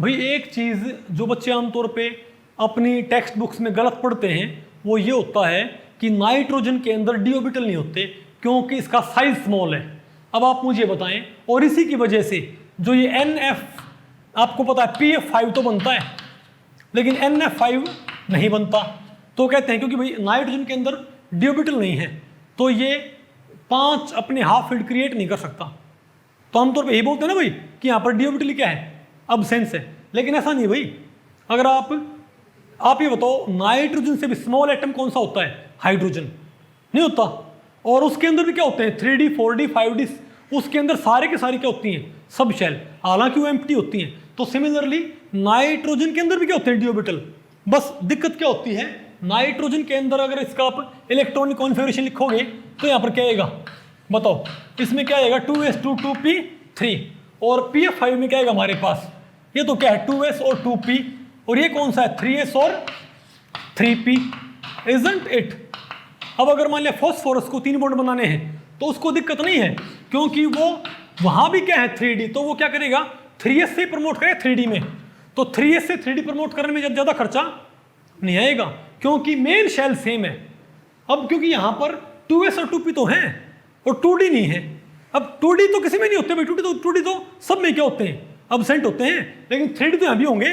भाई एक चीज़ जो बच्चे आमतौर पे अपनी टेक्स्ट बुक्स में गलत पढ़ते हैं वो ये होता है कि नाइट्रोजन के अंदर डी ऑर्बिटल नहीं होते क्योंकि इसका साइज स्मॉल है। अब आप मुझे बताएं, और इसी की वजह से जो ये NF आपको पता है PF5 तो बनता है लेकिन NF5 नहीं बनता, तो कहते हैं क्योंकि भाई नाइट्रोजन के अंदर डी ऑर्बिटल नहीं है तो ये 5 अपने हाफ फील्ड क्रिएट नहीं कर सकता। तो आमतौर पे यही बोलते हैं ना भाई कि यहाँ पर डी ऑर्बिटल क्या है, अब्सेंस है, लेकिन ऐसा नहीं भाई। अगर आप ये बताओ नाइट्रोजन से भी स्मॉल एटम कौन सा होता है, हाइड्रोजन, नहीं होता। और उसके अंदर भी क्या होते हैं 3D 4D 5D, उसके अंदर सारे के सारे क्या होती हैं, सब शेल, हालांकि वो एम्प्टी होती हैं। तो सिमिलरली नाइट्रोजन के अंदर भी क्या होते हैं, डी ऑर्बिटल। बस दिक्कत क्या होती है, नाइट्रोजन के अंदर अगर इसका आप इलेक्ट्रॉनिक कॉन्फ़िगरेशन लिखोगे तो यहाँ पर क्या आएगा बताओ, इसमें क्या आएगा 2s2 2p3, और PF5 में क्या आएगा हमारे पास, ये तो क्या है 2s और 2p, और ये कौन सा है 3s और 3p, इजंट इट। अब अगर मान लिया फॉस्फोरस को 3 बॉन्ड बनाने हैं तो उसको दिक्कत नहीं है क्योंकि वो वहां भी क्या है 3D, तो वो क्या करेगा 3s से प्रमोट करेगा 3D में। तो 3s से 3D प्रमोट करने में ज़्यादा खर्चा नहीं आएगा क्योंकि मेन शेल सेम है। अब क्योंकि यहाँ पर 2s और 2p तो हैं और 2D नहीं है। अब 2D तो किसी में नहीं होते भाई, 2D तो सब में क्या होते हैं, अब्सेंट होते हैं, लेकिन 3D तो यहाँ भी होंगे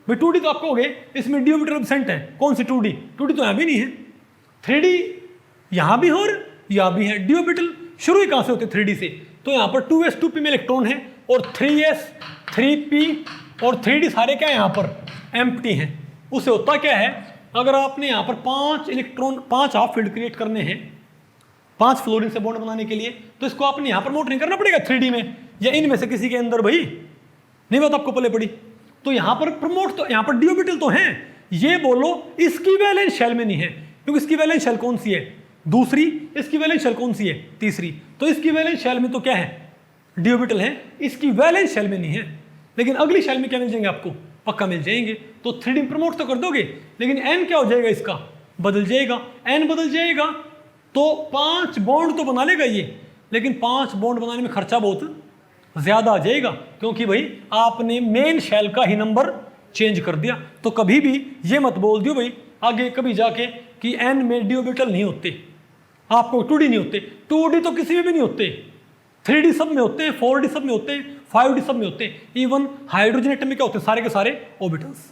भाई। 2D तो आपको हो गए, इसमें डी ऑर्बिटल अब्सेंट है, कौन सी 2D तो यहाँ भी नहीं है, 3D यहाँ भी है और यहाँ भी है। डी ऑर्बिटल शुरू ही कहाँ से होते हैं 3D से, तो यहाँ पर 2s 2p में इलेक्ट्रॉन है और 3s 3p और 3D सारे क्या है यहाँ पर एम्प्टी हैं। उसे होता क्या है, अगर आपने यहाँ पर 5 इलेक्ट्रॉन 5 हाफ फील्ड क्रिएट करने हैं 5 फ्लोरीन से बॉन्ड बनाने के लिए, तो इसको आपने यहाँ प्रमोट नहीं करना पड़ेगा 3D में या इनमें से किसी के अंदर, भाई नहीं बात आपको पहले पड़ी। तो यहाँ पर प्रमोट, तो यहाँ पर डी ऑर्बिटल तो हैं, ये बोलो इसकी वैलेंस शेल में नहीं है क्योंकि इसकी वैलेंस शेल कौन सी है, दूसरी, इसकी वैलेंस शेल कौन सी है, तीसरी। तो इसकी वैलेंस शेल में तो क्या है डी ऑर्बिटल है, इसकी वैलेंस शेल में नहीं है, लेकिन अगली शेल में क्या मिल जाएंगे आपको, पक्का मिल जाएंगे। तो 3D में प्रमोट तो कर दोगे लेकिन n क्या हो जाएगा, इसका बदल जाएगा, n बदल जाएगा तो 5 बॉन्ड तो बना लेगा ये, लेकिन 5 बॉन्ड बनाने में खर्चा बहुत ज्यादा आ जाएगा क्योंकि भाई आपने मेन शेल का ही नंबर चेंज कर दिया। तो कभी भी ये मत बोल दियो भाई आगे कभी जाके कि n में डी ऑर्बिटल नहीं होते, आपको 2D नहीं होते। 2D तो किसी में भी नहीं होते, 3D सब में होते हैं, 4D सब में होते हैं, 5D सब में होते हैं। इवन हाइड्रोजन एटम में क्या होते हैं, सारे के सारे ऑर्बिटल्स।